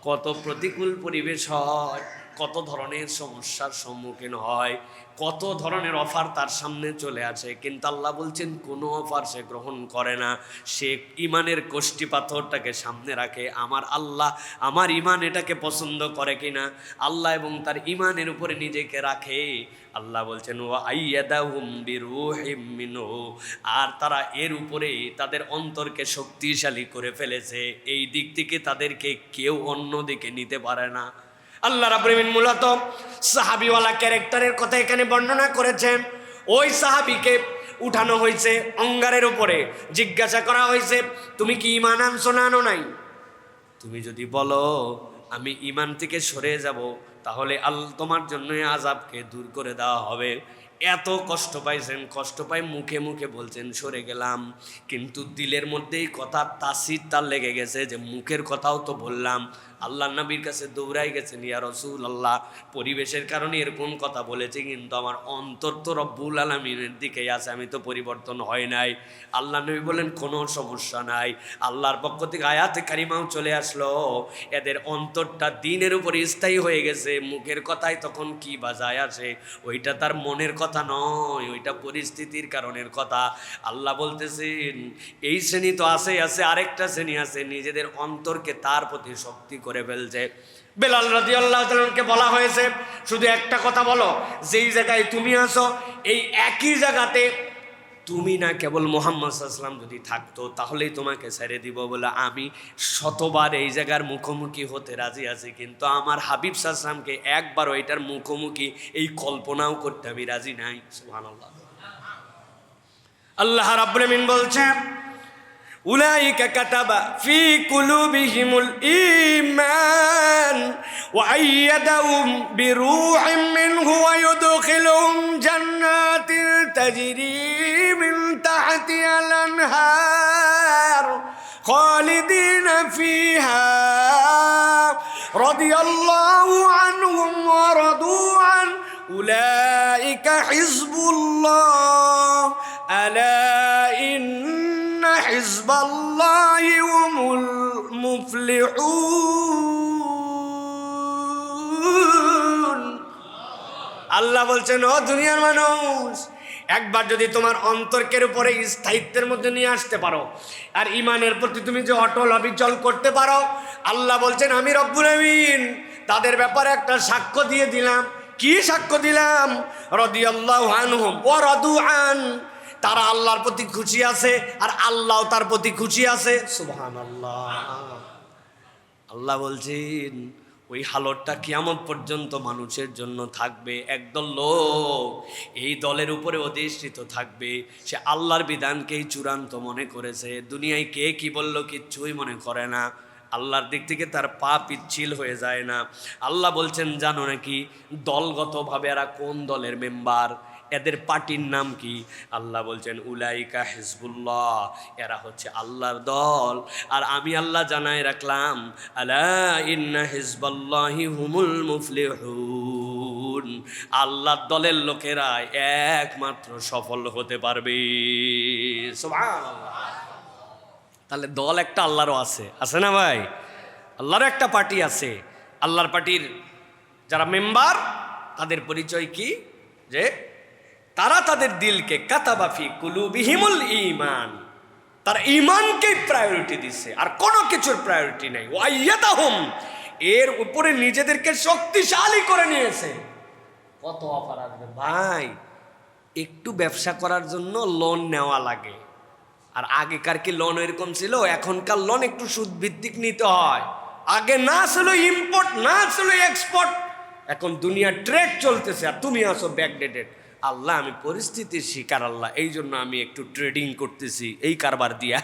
কত প্রতিকূল পরিবেশ হয়, কত ধরনের সমস্যার সম্মুখীন হয়, কত ধরনের অফার তার সামনে চলে আসে, কিন্তু আল্লাহ বলছেন কোনো অফার সে গ্রহণ করে না। সে ঈমানের কষ্টি পাথরটাকে সামনে রাখে। আমার আল্লাহ আমার ঈমান এটাকে পছন্দ করে কিনা, আল্লাহ এবং তার ঈমানের উপরে নিজেকে রাখে। আল্লাহ বলছেন ওয়া আইয়াদাহুম বিরূহিম মিনহু, আর তারা এর উপরে তাদের অন্তরকে শক্তিশালী করে ফেলেছে। এই দিক থেকে তাদেরকে কেউ অন্য দিকে নিতে পারে না। আল্লাহ রাব্বুল আলামিন মূলত সাহাবীওয়ালা ক্যারেক্টারের কথা এখানে বর্ণনা করেছেন। ওই সাহাবীকে উঠানো হয়েছে অঙ্গারের উপরে, জিজ্ঞাসা করা হয়েছে তুমি কি ঈমান আনছো না আনো নাই? তুমি যদি বলো আমি ঈমান থেকে সরে যাব, তাহলে তোমার জন্য আযাবকে দূর করে দেওয়া হবে। এত কষ্ট পাইছেন, কষ্ট পাই মুখে মুখে বলছেন সরে গেলাম, কিন্তু দিলের মধ্যেই কথা তাসির তার লেগে গেছে যে মুখের কথাও তো বললাম। আল্লাহ নবীর কাছে দৌড়াই গেছেন, ইয়া রাসূলুল্লাহ, পরিবেশের কারণে এরকম কথা বলেছি, কিন্তু আমার অন্তর তো রব্বুল আলামিনের দিকেই আছে, আমি তো পরিবর্তন হয় নাই। আল্লাহ নবী বলেন কোনো সমস্যা নাই। আল্লাহর পক্ষ থেকে আয়াতে কারিমাও চলে আসলো, এদের অন্তরটা দ্বীনের উপরে স্থায়ী হয়ে গেছে। মুখের কথায় তখন কি বাজায় আসে, ওইটা তার মনের কথা নয়, ওইটা পরিস্থিতির কারণের কথা। আল্লাহ বলতেছেন এই শ্রেণী তো আছে, আরেকটা শ্রেণী আছে নিজেদের অন্তরকে তার প্রতি শক্তি করে ফেলছে। বেলাল রাদিয়াল্লাহু তাআলাকে বলা হয়েছে শুধু একটা কথা বলো, যেই জায়গায় তুমি আছো এই একই জায়গাতে তুমি না কেবল মুহাম্মদ সাল্লাল্লাহু আলাইহি ওয়াসাল্লাম যদি থাকতো তাহলেই তোমাকে ছেড়ে দিব বলে আমি শতবার এই জায়গার মুখোমুখি হতে রাজি আছি, কিন্তু আমার হাবিব সাল্লাল্লাহু আলাইহি ওয়াসাল্লামকে একবারও এটার মুখোমুখি এই কল্পনাও করতে আমি রাজি নাই। সুবহানাল্লাহ। আল্লাহ রাব্বুল আমিন বলছেন উলাইকা কাতাবা ফি কুলুবিহিমুল ঈমান ওয়া আইয়াদাহুম বিরূহিম মিনহু ওয়া ইউদখিলুহুম জান্নাতিন তাজরি মিন তাহতিহাল আনহার খালিদিনা ফিহা রাদিয়াল্লাহু আনহুম ওয়া রাদু আন উলাইকা হিজবুল্লাহ আলা ইন্না হিজবাল্লাহি হুমুল মুফলিহুন। আল্লাহ বলছেন, ও দুনিয়ার মানুষ, একবার যদি তোমার অন্তর্কের উপরে স্থায়িত্বের মধ্যে নিয়ে আসতে পারো আর ইমানের প্রতি তুমি যে অটল অবিচল করতে পারো, আল্লাহ বলছেন আমি রব্বুল আমিন তাদের ব্যাপারে একটা সাক্ষ্য দিয়ে দিলাম। কি সাক্ষ্য দিলাম? রাদিয়াল্লাহু আনহুম ওয়া রাদু আন, তারা আল্লাহর প্রতি খুশি আছে আর আল্লাহ তার প্রতি খুশি আছে। সুবহানাল্লাহ। আল্লাহ বলছেন ওই হালতটা কিয়ামত পর্যন্ত মানুষের জন্য থাকবে। একদল লোক এই দলের উপরে অধিষ্ঠিত থাকবে, সে আল্লাহর বিধানকেই চূড়ান্ত মনে করেছে। দুনিয়ায় কে কি বলল কিচ্ছুই মনে করে না, আল্লাহর দিক থেকে তার পা পিচ্ছিল হয়ে যায় না। আল্লাহ বলছেন জানো নাকি দলগতভাবে এরা কোন দলের মেম্বার, এদের পার্টির নাম কি? আল্লাহ বলছেন উলাইকা হিজবুল্লাহ, এরা হচ্ছে আল্লাহর দল। আর আমি আল্লাহ জানাই রাখলাম আলা ইন্না হিজবাল্লাহি হুমুল মুফলিহুন, আল্লাহর দলের লোকেরা একমাত্র সফল হতে পারবে। সুবহানাল্লাহ। তাহলে দল একটা আল্লাহরও আছে, আছে না ভাই? আল্লাহর একটা পার্টি আছে। আল্লাহর পার্টির যারা মেম্বার তাদের পরিচয় কি? যে তারা তাদের দিলকে কাতাবাফি কুলুবিহিমুল ঈমান, তারা ঈমানকেই প্রায়োরিটি দিচ্ছে, আর কোনো কিছুর প্রায়োরিটি নাই। ওয়াইয়াদাহুম, এর উপরে নিজেদেরকে শক্তিশালী করে নিয়েছে। কত অফার আসবে ভাই! একটু ব্যবসা করার জন্য লোন নেওয়া লাগে, আর আগেকার কি লোন এরকম ছিল? এখনকার লোন একটু সুদ ভিত্তিক নিতে হয়। আগে না ছিল ইম্পোর্ট, না ছিল এক্সপোর্ট, এখন দুনিয়া ট্রেড চলতেছে আর তুমি আসো ব্যাকডেটেড। আল্লাহ আমি পরিস্থিতির শিকার আল্লাহ, এই জন্য আমি একটু ট্রেডিং করতেছি এই কারবার দিয়া।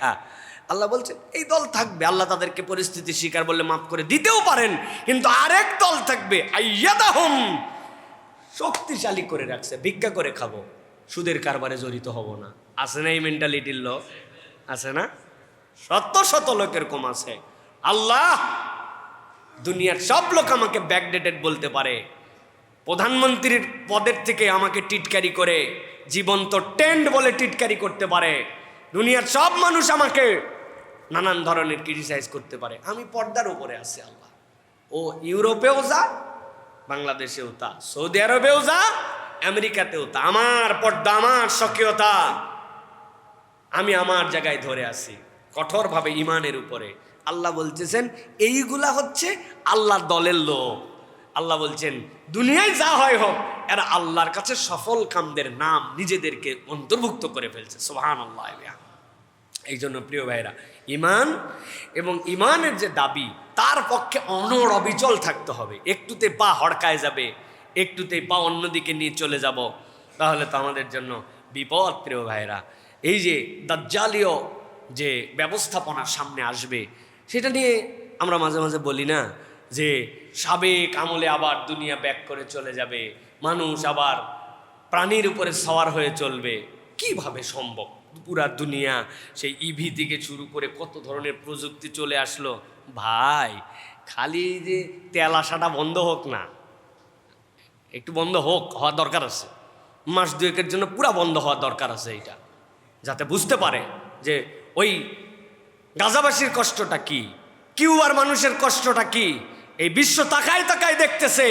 আল্লাহ বলছেন এই দল থাকবে, আল্লাহ তাদেরকে পরিস্থিতির শিকার বললে মাফ করে দিতেও পারেন, কিন্তু আরেক দল থাকবে আইয়াদাহুম, শক্তিশালী করে রাখছে, ভিক্ষা করে খাবো, সুদের কারবারে জড়িত হব না। আছে না এই মেন্টালিটির লোক? আছে না? শত শত লোক এরকম আছে। আল্লাহ দুনিয়ার সব লোক আমাকে ব্যাকডেটেড বলতে পারে, প্রধানমন্ত্রীর পদের থেকে আমাকে টিটকারি করে জীবন্ত টেন্ট বলে টিটকারি করতে পারে, দুনিয়ার সব মানুষ আমাকে নানান ধরনের ক্রিটিসাইজ করতে পারে, আমি পর্দার উপরে আছি। আল্লাহ ও ইউরোপেও যা, বাংলাদেশেও তা, সৌদি আরবেও যা, আমেরিকাতেও তা, আমার পর্দা, আমার স্বকীয়তা, আমি আমার জায়গায় ধরে আছি কঠোরভাবে ইমানের উপরে। আল্লাহ বলতেছেন এইগুলা হচ্ছে আল্লাহর দলের লোক। আল্লাহ বলছেন দুনিয়ায় যা হয় হোক, এরা আল্লাহর কাছে সফল কামদের নাম নিজেদেরকে অন্তর্ভুক্ত করে ফেলছে। সুবহানাল্লাহ। এই জন্য প্রিয় ভাইরা, ইমান এবং ইমানের যে দাবি, তার পক্ষে অনড় অবিচল থাকতে হবে। একটুতে পা হড়কায় যাবে, একটুতেই পা অন্যদিকে নিয়ে চলে যাব, তাহলে তো আমাদের জন্য বিপদ। প্রিয় ভাইরা, এই যে দাজ্জালীয় যে ব্যবস্থাপনা সামনে আসবে, সেটা নিয়ে আমরা মাঝে মাঝে বলি না যে সাবেক আমলে আবার দুনিয়া ব্যাক করে চলে যাবে, মানুষ আবার প্রাণীর উপরে সওয়ার হয়ে চলবে। কিভাবে সম্ভব? পুরা দুনিয়া সেই ইভি থেকে শুরু করে কত ধরনের প্রযুক্তি চলে আসলো ভাই। খালি যে তেল আসাটা বন্ধ হোক না, একটু বন্ধ হওয়া দরকার আছে, মাস দুয়েকের জন্য পুরা বন্ধ হওয়া দরকার আছে, এটা যাতে বুঝতে পারে যে ওই গাজাবাসীর কষ্টটা কি, কিউবার মানুষের কষ্টটা কি। এই বিশ্ব তাকায় তাকায় দেখতেছে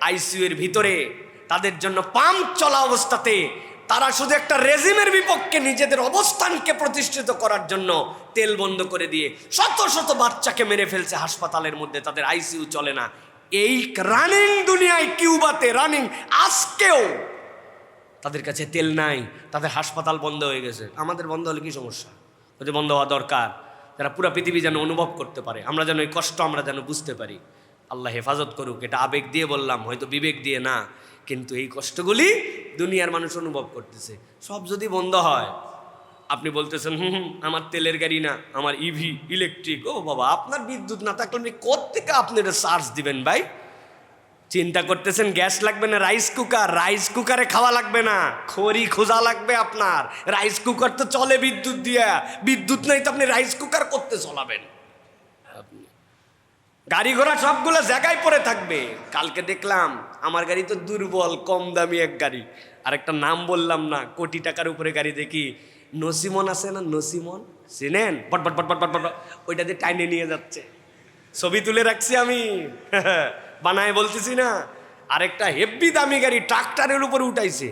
আইসিইউ এর ভিতরে তাদের জন্য পাম্প চলা অবস্থাতে তারা শুধু একটা রেজিমের বিপক্ষে নিজেদের অবস্থানকে প্রতিষ্ঠিত করার জন্য তেল বন্ধ করে দিয়ে শত শত বাচ্চাকে মেরে ফেলছে হাসপাতালের মধ্যে, তাদের আইসিইউ চলে না। এই রানিং দুনিয়ায় কিউবাতে রানিং আজকেও তাদের কাছে তেল নাই, তাদের হাসপাতাল বন্ধ হয়ে গেছে। আমাদের বন্ধ হলে কি সমস্যা? ওই যে বন্ধ হওয়া দরকার, যারা পুরো পৃথিবী যেন অনুভব করতে পারে, আমরা যেন এই কষ্ট আমরা যেন বুঝতে পারি। আল্লাহ হেফাজত করুক। এটা আবেগ দিয়ে বললাম, হয়তো বিবেক দিয়ে না, কিন্তু এই কষ্টগুলি দুনিয়ার মানুষ অনুভব করতেছে। সব যদি বন্ধ হয়, আপনি বলতেছেন আমার তেলের গাড়ি না, আমার ইভি ইলেকট্রিক। ও বাবা, আপনার বিদ্যুৎ না থাকলে আপনি কোত্থেকে আপনি এটা চার্জ দিবেন ভাই? চিন্তা করতেছেন গ্যাস লাগবে না, রাইস কুকার, রাইস কুকারে খাওয়া লাগবে না, খড়ি খোঁজা লাগবে আপনার। রাইস কুকার তো চলে বিদ্যুৎ দিয়া, বিদ্যুৎ নাই তো আপনি রাইস কুকার করতে চলাবেন? গাড়ি ঘোড়া সবগুলো জায়গায় পড়ে থাকবে। কালকে দেখলাম আমার গাড়ি তো দুর্বল, কম দামি এক গাড়ি, আরেকটা নাম বললাম না, কোটি টাকার উপরে গাড়ি, দেখি নসিমন আছে না, নসিমন চিনেন? বট বট বট বট বট বট, ওইটা দিয়ে টাইনে নিয়ে যাচ্ছে, ছবি তুলে রাখছি আমি, বানায় বলতেছি না। আরেকটা হেভি দামি গাড়ি ট্রাক্টরের উপরে উঠাইছে।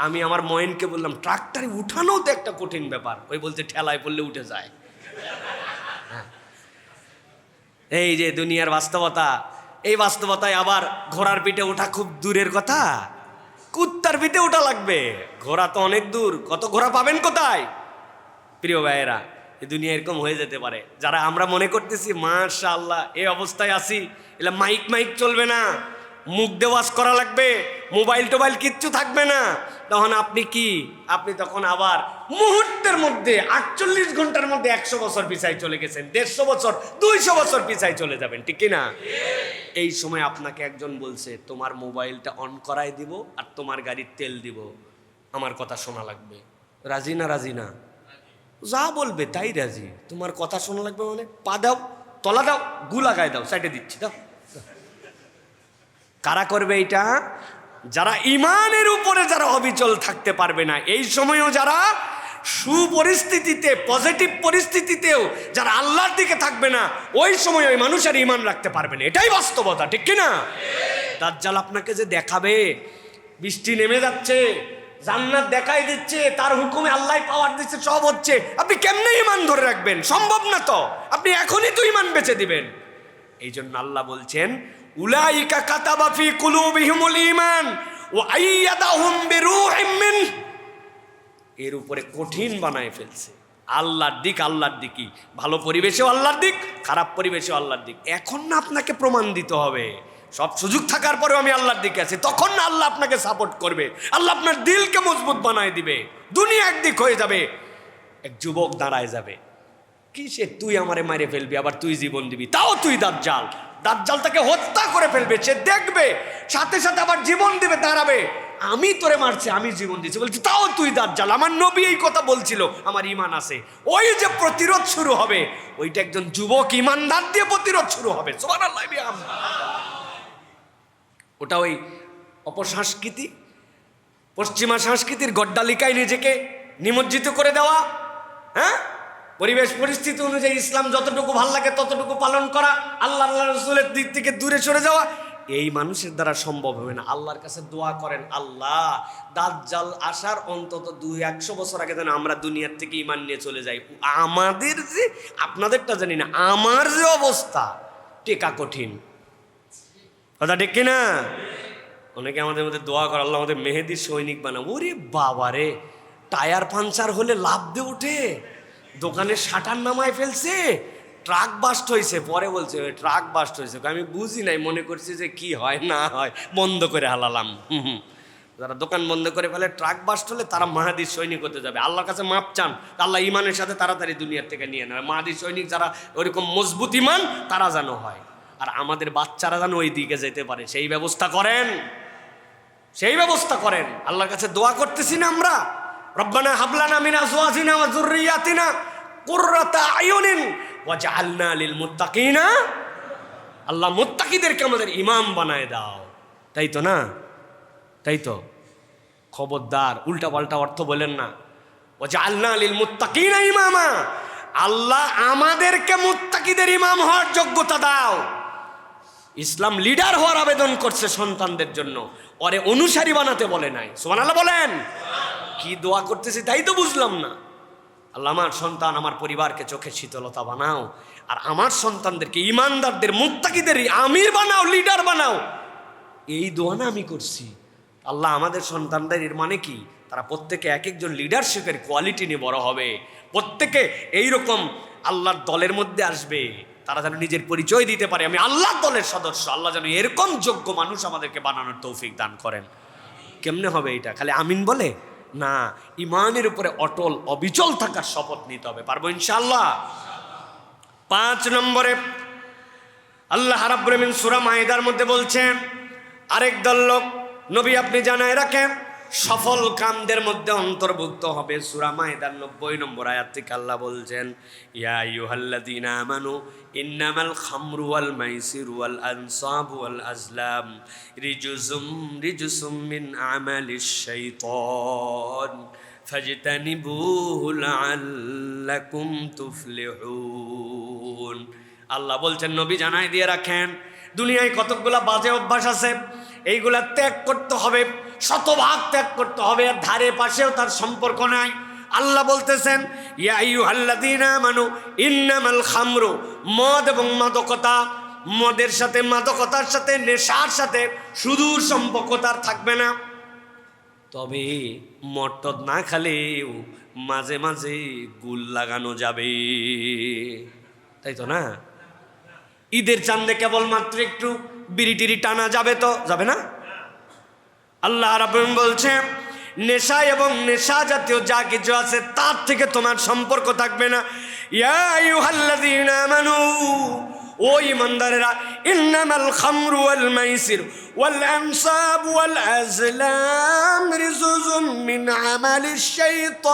আমি আমার ময়েনকে বললাম, ট্রাক্টরে উঠানো তো একটা কঠিন ব্যাপার। ওই বলছে ঠেলায় পড়লে উঠে যায়। এই যে দুনিয়ার বাস্তবতা, এই বাস্তবতায় আবার ঘোড়ার পিঠে ওঠা খুব দূরের কথা, কুত্তার পিঠে ওঠা লাগবে। ঘোড়া তো অনেক দূর, কত ঘোড়া পাবেন কোথায়? প্রিয় ভাইয়েরা, এই দুনিয়া এরকম হয়ে যেতে পারে। যারা আমরা মনে করতেছি মাশাআল্লাহ এই অবস্থায় আছি, এলা মাইক চলবে না, মুখ দেওয়াজ করা লাগবে, মোবাইল টোবাইল কিচ্ছু থাকবে না, তখন আপনি তখন আবার মুহূর্তের মধ্যে 48 ঘন্টার মধ্যে 100 বছর পিছায় চলে গেছেন, 150 বছর 200 বছর পিছায় চলে যাবেন, ঠিক কিনা? এই সময় আপনাকে একজন বলছে তোমার মোবাইলটা অন করাই দিব আর তোমার গাড়ির তেল দিব, আমার কথা শোনা লাগবে। রাজি না? রাজি না? যা বলবে তাই রাজি। তোমার কথা শোনা লাগবে মানে পা দাও, তলা দাও, গু লাগাই দাও, সাইডে দিচ্ছি, দাও। কারা করবে এইটা? যারা ইমানের উপরে যারা অবিচল থাকতে পারবে না। এই সময়ও যারা সুপরিস্থিতিতে, পজিটিভ পরিস্থিতিতেও যারা আল্লাহর দিকে থাকবে না, ওই সময় ওই মানুষের ইমান রাখতে পারবে না। এটাই বাস্তবতা, ঠিক কিনা? দাজ্জাল আপনাকে যে দেখাবে বৃষ্টি নেমে যাচ্ছে, জান্নাত দেখাই দিচ্ছে, তার হুকুমে আল্লাহ পাওয়ার দিচ্ছে, সব হচ্ছে, আপনি কেমনে ইমান ধরে রাখবেন? সম্ভব না তো। আপনি এখনই তো ইমান বেচে দিবেন। এই জন্য আল্লাহ বলছেন উলাইকা কাতাবা ফি কুলুবিহিমুল ঈমান ওয়া আইয়াদাহুম বিরূহিম মিন। এর উপরে কঠিন বানায় ফেলছে। আল্লাহর দিকই, ভালো পরিবেশেও আল্লাহর দিক, খারাপ পরিবেশেও আল্লাহর দিক। এখন না আপনাকে প্রমাণ দিতে হবে, সব সুযোগ থাকার পরেও আমি আল্লাহর দিকে আছি, তখন না আল্লাহ আপনাকে সাপোর্ট করবে, আল্লাহ আপনার দিলকে মজবুত বানায় দিবে। দুনিয়া একদিক হয়ে যাবে, এক যুবক দাঁড়ায় যাবে, কি সে তুই আমারে মারে ফেলবি, আবার তুই জীবন দিবি, তাও তুই দাজ্জাল। দাজ্জাল তাকে হত্যা করে ফেলবে, সে দেখবে, সাথে সাথে আবার জীবন দিবে, দাঁড়াবে, আমি তোরে মারছি, আমি জীবন দিচ্ছি, বলছি তাও তুই দাজ্জাল। আমার নবী এই কথা বলছিল, আমার ইমান আছে। ওই যে প্রতিরোধ শুরু হবে, ওইটা একজন যুবক ইমানদার দিয়ে প্রতিরোধ শুরু হবে। সুবহানাল্লাহ। ওটা ওই অপসংস্কৃতি, পশ্চিমা সংস্কৃতির গড্ডালিকায় নিজেকে নিমজ্জিত করে দেওয়া, হ্যাঁ, পরিবেশ পরিস্থিতি অনুযায়ী ইসলাম যতটুকু ভাল লাগে ততটুকু পালন করা, আল্লাহ রসুলের দিক থেকে দূরে সরে যাওয়া, এই মানুষের দ্বারা সম্ভব হবে না। আল্লাহর কাছে দোয়া করেন, আল্লাহ দাজ্জাল আসার অন্তত 200 বছর আগে যেন আমরা দুনিয়ার থেকে ঈমান নিয়ে চলে যাই। আমাদের যে, আপনাদেরটা জানি না, আমার যে অবস্থা, টেকা কঠিন, কথা ঠিক কিনা? অনেকে আমাদের মধ্যে দোয়া করে, আল্লাহ আমাদের মেহেদির সৈনিক বানাবো। ওরে বাবা রে, টায়ার পাঞ্চার হলে লাফ দিয়ে উঠে, দোকানের শাটার নামায় ফেলছে, ট্রাক বাস্ট হয়েছে, পরে বলছে ট্রাক বাস্ট হয়েছে, আমি বুঝি নাই, মনে করছি যে কি হয় না হয়, বন্ধ করে হালালাম। যারা দোকান বন্ধ করে ফেলে, ট্রাক বাস্ট হলে তারা মাহাদির সৈনিক হতে যাবে। আল্লাহর কাছে মাপ চান, আল্লাহ ইমানের সাথে তাড়াতাড়ি দুনিয়ার থেকে নিয়ে নেয়। মাহাদির সৈনিক যারা ওইরকম মজবুত ইমান, তারা যেন হয়, আর আমাদের বাচ্চারা যেন ওই দিকে যেতে পারে, সেই ব্যবস্থা করেন, সেই ব্যবস্থা করেন। আল্লাহর কাছে দোয়া করতেছি না আমরা, রব্বানা হাবলানা মিন আজওয়াজিনা ওয়া যুররিয়াতিনা কুররাতা আয়ুনিন ওয়াজআলনা লিল মুত্তাকিনা। আল্লাহ মুত্তাকিদেরকে আমাদের ইমাম বানায় দাও। তাই তো না? তাই তো। খবরদার উল্টা পাল্টা অর্থ বলেন না। ওয়াজআলনা লিল মুত্তাকিনা ইমামা, আল্লাহ আমাদেরকে মুত্তাকিদের ইমাম হওয়ার যোগ্যতা দাও। ইসলাম লিডার হওয়ার আবেদন করছে সন্তানদের জন্য, ওরে অনুসারী বানাতে বলে নাই। সুবহানাল্লাহ বলেন। কি দোয়া করতেছি তাই তো বুঝলাম না। আল্লাহ আমার সন্তান, আমার পরিবারকে চোখের শীতলতা বানাও, আর আমার সন্তানদেরকে ইমানদারদের, মুত্তাকিদের আমির বানাও, লিডার বানাও। এই দোয়া না আমি করছি। আল্লাহ আমাদের সন্তানদের, এর মানে কি, তারা প্রত্যেকে এক একজন লিডারশিপের কোয়ালিটি নিয়ে বড় হবে, প্রত্যেকে এইরকম আল্লাহর দলের মধ্যে আসবে, তারা যেন নিজের পরিচয় দিতে পারে আমি আল্লাহর দলের সদস্য। আল্লাহ যেন এরকম যোগ্য মানুষ আমাদেরকে বানানোর তৌফিক দান করেন। কেমনে হবে এটা? খালি আমিন বলে না, ইমানের উপরে অটল অবিচল থাকার শপথ নিতে হবে। পারবো ইনশাআল্লাহ। 5 নম্বরে আল্লাহ রাব্বুল আলামিন সূরা মাইদার মধ্যে বলছেন, আরেক দল লোক নবী আপনি জানায় রাখেন সফল কামদের মধ্যে অন্তর্ভুক্ত হবে। সূরা মাইদার 90 নম্বর আয়াত থেকে আল্লাহ বলছেন, ইয়া আইয়ুহাল্লাযীনা আমানু ইন্নামাল খামরু ওয়াল মাইসিরু ওয়াল আনসাবু ওয়াল আজলাম রিজুসুম মিন আমালিশ শাইতান ফাজতানিবুহু লাআল্লাকুম তুফলিহুন। আল্লাহ বলছেন নবী জানাই দিয়ে রাখেন, দুনিয়ায় কতকগুলা বাজে অভ্যাস আছে, এইগুলা ত্যাগ করতে হবে, শতভাগ ত্যাগ করতে হবে। আর ধারে পাশেও তার সম্পর্ক নাই। আল্লাহ বলতেছেন, ইয়া আইয়ুহাল্লাযীনা আমানু ইন্নামাল খামরু, মদ এবং মাদকতা, মদের সাথে মাদকতার সাথে নেশার সাথে সুদূর সম্পর্ক তার থাকবে না। তবে মদ না খালেও মাঝে মাঝে গুল লাগানো যাবে, তাই তো না? ঈদের চাঁদে কেবলমাত্র একটু বিড়ি টিড়ি টানা যাবে তো যাবে না? আল্লাহ রাব্বুল আলামিন বলছেন, নেশা এবং নেশা জাতীয় যা কিছু আছে তার থেকে তোমার সম্পর্ক থাকবে না। ইয়া আইয়ুহাল্লাযীনা আমানু, ও ঈমানদারেরা, ইন্নামাল খামরু ওয়াল মাইসির ওয়াল আনসাব ওয়াল আজলাম রিজুজুম মিন আমালিশ শাইতান।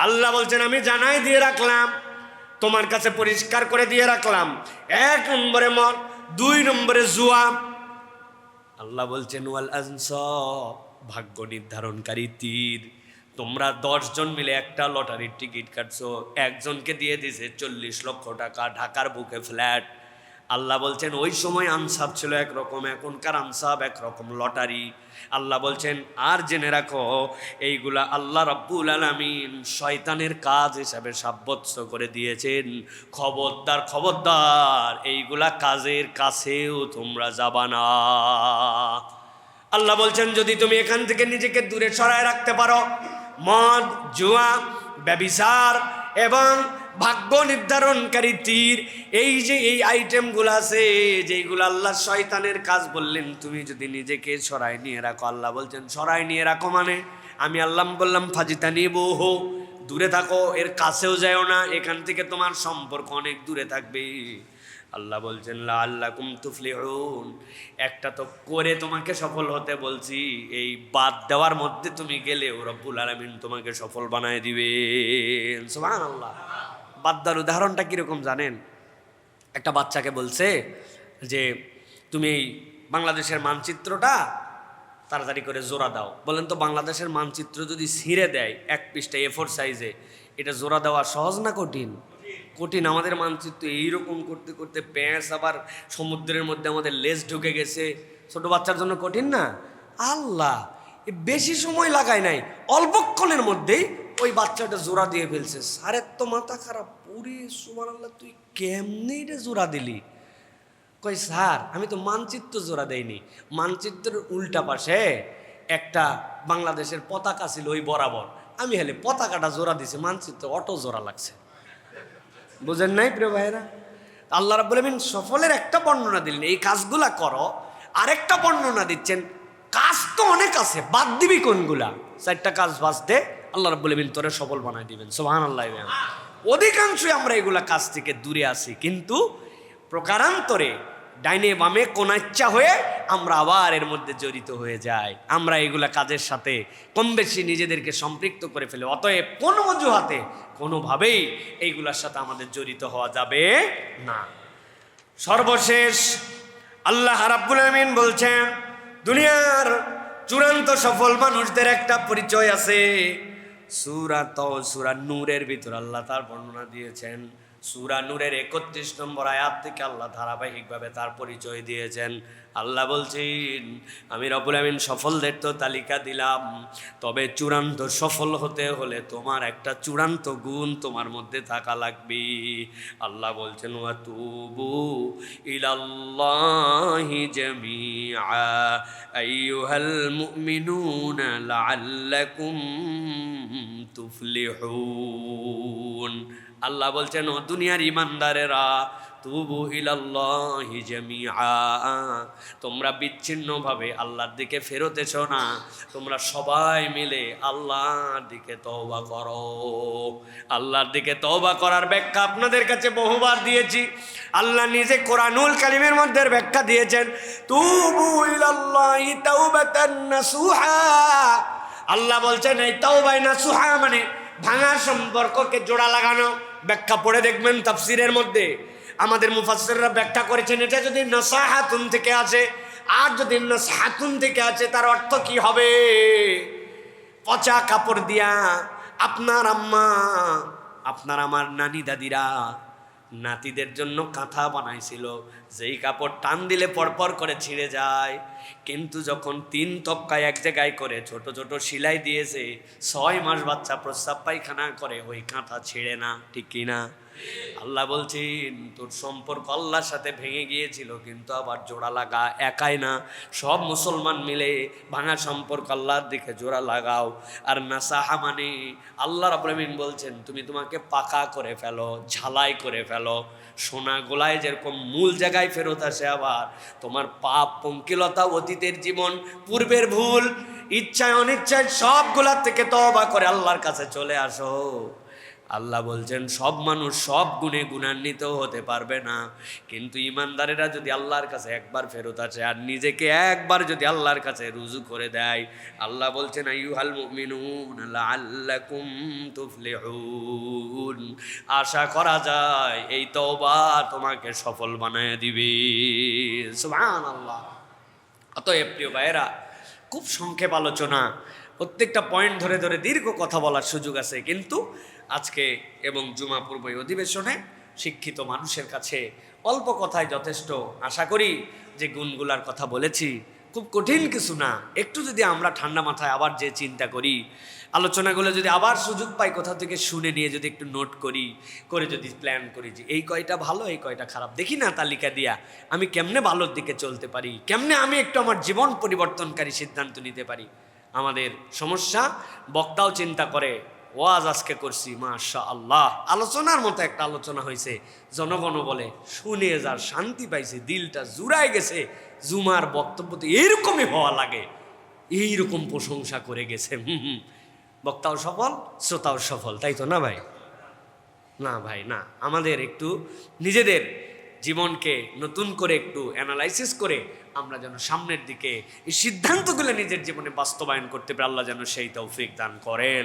আল্লাহ বলছেন, আমি জানাই দিয়ে রাখলাম, তোমার কাছে পরিষ্কার করে দিয়ে রাখলাম, 1 নম্বরে মদ, 2 নম্বরে জুয়া। আল্লাহ বলছেন ওয়াল আনসাব, ভাগ্য নির্ধারণকারী তীর। তোমরা 10 জন মিলে একটা লটারির টিকিট কাটছো, একজনকে দিয়ে দিছে 40 লক্ষ টাকা, ঢাকার বুকে ফ্ল্যাট। আল্লাহ বলছেন ওই সময় আনসাব ছিল একরকম, এখনকার আনসাব একরকম, লটারি। আল্লাহ বলছেন আর জেনে রাখো, এইগুলা আল্লাহ রাব্বুল আলামিন শয়তানের কাজ হিসাবে সাব্যস্ত করে দিয়েছেন। খবরদার খবরদার, এইগুলা কাজের কাছেও তোমরা যাবা না। আল্লাহ বলছেন যদি তুমি এখান থেকে নিজেকে দূরে সরায় রাখতে পারো, মদ, জুয়া, ব্যভিচার এবং ভাগ্য নির্ধারণকারী তীর, এই যে এই আইটেমগুলো আছে যেইগুলো আল্লাহ শয়তানের কাজ বললেন, তুমি যদি নিজেকে সরাই নিয়ে রাখো, আল্লাহ বলছেন সরাই নিয়ে রাখো মানে আমি আল্লাহ বললাম ফাজিতানিবুহু, দূরে থাকো, এর কাছেও যাও না, এখান থেকে তোমার সম্পর্ক অনেক দূরে থাকবে। আল্লাহ বলছেন লাআল্লাকুম তুফলিহুন, একটা তো করে তোমাকে সফল হতে বলছি, এই বাদ দেওয়ার মধ্যে তুমি গেলেও রব্বুল আলামিন তোমাকে সফল বানায় দিবেন। সুবহানাল্লাহ। বাদ দেওয়ার উদাহরণটা কীরকম জানেন? একটা বাচ্চাকে বলছে যে তুমি এই বাংলাদেশের মানচিত্রটা তাড়াতাড়ি করে জোড়া দাও। বলেন তো বাংলাদেশের মানচিত্র যদি ছিঁড়ে দেয় 1 পৃষ্ঠা A4 সাইজে, এটা জোড়া দেওয়া সহজ না কঠিন? কঠিন। আমাদের মানচিত্র এইরকম করতে করতে প্যাঁচ আবার সমুদ্রের মধ্যে আমাদের লেজ ঢুকে গেছে, ছোট বাচ্চার জন্য কঠিন না? আল্লাহ বেশি সময় লাগায় নাই, অল্পক্ষণের মধ্যেই ওই বাচ্চাটা জোড়া দিয়ে ফেলছে। স্যারের তো মাথা খারাপ, পুরি সুবহানাল্লাহ, তুই কেমনে এটা জোড়া দিলি? কই স্যার আমি তো মানচিত্র জোড়া দেইনি, মানচিত্রের উল্টা পাশে একটা বাংলাদেশের পতাকা ছিল ওই বরাবর, আমি হেলে পতাকাটা জোড়া দিছি, মানচিত্র অটো জোড়া লাগছে। বুঝেন নাই প্রিয় ভাইরা? আল্লাহ রাব্বুল আলামিন সফলের একটা বর্ণনা দিলেন, এই কাজগুলা করো। আরেকটা বর্ণনা দিচ্ছেন, কাজ তো অনেক আছে, বাদ দিবি কোনগুলা? 4টা কাজ বাদ দে, আল্লাহ রাব্বুল আলামিন তোরে সফল বানায় দিবেন। সুবহানাল্লাহ। অধিকাংশই আমরা এগুলা কাজ থেকে দূরে আছি, কিন্তু প্রকারান্তরে ডাইনে বামে কোনা ইচ্ছা হয়ে আমরা আবার এর মধ্যে জড়িত হয়ে যাই। আমরা এগুলা কাজের সাথে কম বেশি নিজেদেরকে সম্পৃক্ত করে ফেলে। অতএব কোনো অজুহাতে কোনোভাবেই এইগুলার সাথে আমাদের জড়িত হওয়া যাবে না। সর্বশেষ আল্লাহ রাব্বুল আলামিন বলছেন, দুনিয়ার চূড়ান্ত সফল মানুষদের একটা পরিচয় আছে। সূরা নূরের ভিতর আল্লাহ তার বর্ণনা দিয়েছেন। সূরা নূরের 31 নম্বর আয়াত থেকে আল্লাহ ধারাবাহিকভাবে তার পরিচয় দিয়েছেন। আল্লাহ বলছেন, আমি রব্বুল আমিন সফলদের তো তালিকা দিলাম, তবে চূড়ান্ত সফল হতে হলে তোমার একটা চূড়ান্ত গুণ তোমার মধ্যে থাকা লাগবে। আল্লাহ বলছেন, ওয়াতুবু ইলাল্লাহি জামিআ আইয়ুহাল মুমিনুনা লাআল্লাকুম তুফলিহুন। আল্লাহ বলছেন, ও দুনিয়ার ইমানদারেরা, তুবু ইলাল্লাহি জামিআ, তোমরা বিচ্ছিন্নভাবে আল্লাহর দিকে ফেরত এসো না, তোমরা সবাই মিলে আল্লাহর দিকে তওবা করো। আল্লাহর দিকে তওবা করার ব্যাখ্যা আপনাদের কাছে বহুবার দিয়েছি। আল্লাহ নিজে কোরআনুল কারীমের মধ্যে ব্যাখ্যা দিয়েছেন, তুবু ইলাল্লাহি তাওবাতান নাসুহা। আল্লাহ বলছেন এই তাওবা নাসুহা মানে ভাঙা সম্পর্ককে জোড়া লাগানো। ব্যাখ্যা পড়ে দেখবেন তাফসীরের মধ্যে আমাদের মুফাসসিররা ব্যাখ্যা করেছেন, এটা যদি নাসাহাতুন থেকে আসে আর যদি নাসহাতুন থেকে আসে তার অর্থ কি হবে? পচা কাপড় দিয়া আপনার আম্মা, আপনার আমার নানি দাদিরা নাতিদের জন্য কাঁথা বানাইছিল, যেই কাপড় টান দিলে পরপর করে ছিঁড়ে যায়। কিন্তু যখন 3 তক্কায় এক জায়গায় করে ছোট ছোট সেলাই দিয়েছে, 6 মাস বাচ্চা প্রস্রাব পায়খানা করে, ওই কাঁথা ছিঁড়ে না। ঠিক কিনা? আল্লাহ বলছেন তোর সম্পর্ক আল্লাহর সাথে ভেঙে গিয়েছিল, কিন্তু আবার জোড়া লাগা। একাই না, সব মুসলমান মিলে ভাঙা সম্পর্ক আল্লাহর দিকে জোড়া লাগাও। আর নাসাহা মানে আল্লাহ রাব্বুল আমিন বলছেন তুমি তোমাকে পাকা করে ফেলো, ঝালাই করে ফেলো। সোনা গোলায় যেরকম মূল জায়গায় ফেরত আসে, আবার তোমার পাপ, পঙ্কিলতা, অতীতের জীবন, পূর্বের ভুল, ইচ্ছায় অনিচ্ছায় সবগুলার থেকে তওবা করে আল্লাহর কাছে চলে আসো। আল্লাহ বলছেন সব মানুষ সব গুণে গুণান্বিত হতে পারবে না, কিন্তু ইমানদারেরা যদি আল্লাহর কাছে একবার ফেরত আসে আর নিজেকে একবার যদি আল্লাহর কাছে রুজু করে দেয়, আল্লাহ বলছেন আইয়ুহাল মুমিনুন লাআল্লাকুম তুফলিহুন, আশা করা যায় এই তওবা তোমাকে সফল বানায় দিবে। সুবহানাল্লাহ। অতএব প্রিয় ভাইয়েরা, খুব সংক্ষেপ আলোচনা, প্রত্যেকটা পয়েন্ট ধরে ধরে দীর্ঘ কথা বলার সুযোগ আছে, কিন্তু আজকে এবং জুমা পূর্ব অধিবেশনে শিক্ষিত মানুষের কাছে অল্প কথায় যথেষ্ট। আশা করি যে গুণগুলার কথা বলেছি খুব কঠিন কিছু না। একটু যদি আমরা ঠান্ডা মাথায় আবার যে চিন্তা করি, আলোচনাগুলো যদি আবার সুযোগ পাই কোথা থেকে শুনে নিয়ে যদি একটু নোট করি, করে যদি প্ল্যান করি যে এই কয়টা ভালো এই কয়টা খারাপ, দেখি না তালিকা দিয়া আমি কেমনে ভালোর দিকে চলতে পারি, কেমনে আমি একটু আমার জীবন পরিবর্তনকারী সিদ্ধান্ত নিতে পারি। আমাদের সমস্যা, বক্তাও চিন্তা করে, ওয়াজ আজকে করছি মাশাআল্লাহ, আলোচনার মতো একটা আলোচনা হয়েছে, জনগণ বলে শুনে যার শান্তি পাইছে, দিলটা জুড়ায় গেছে, জুমার বক্তব্য তো এরকমই হওয়া লাগে, এইরকম প্রশংসা করে গেছে। বক্তাও সফল, শ্রোতাও সফল, তাই তো না ভাই? না ভাই না, আমাদের একটু নিজেদের জীবনকে নতুন করে একটু অ্যানালাইসিস করে আমরা যেন সামনের দিকে এই সিদ্ধান্তগুলো নিজের জীবনে বাস্তবায়ন করতে পারি। আল্লাহ যেন সেই তৌফিক দান করেন।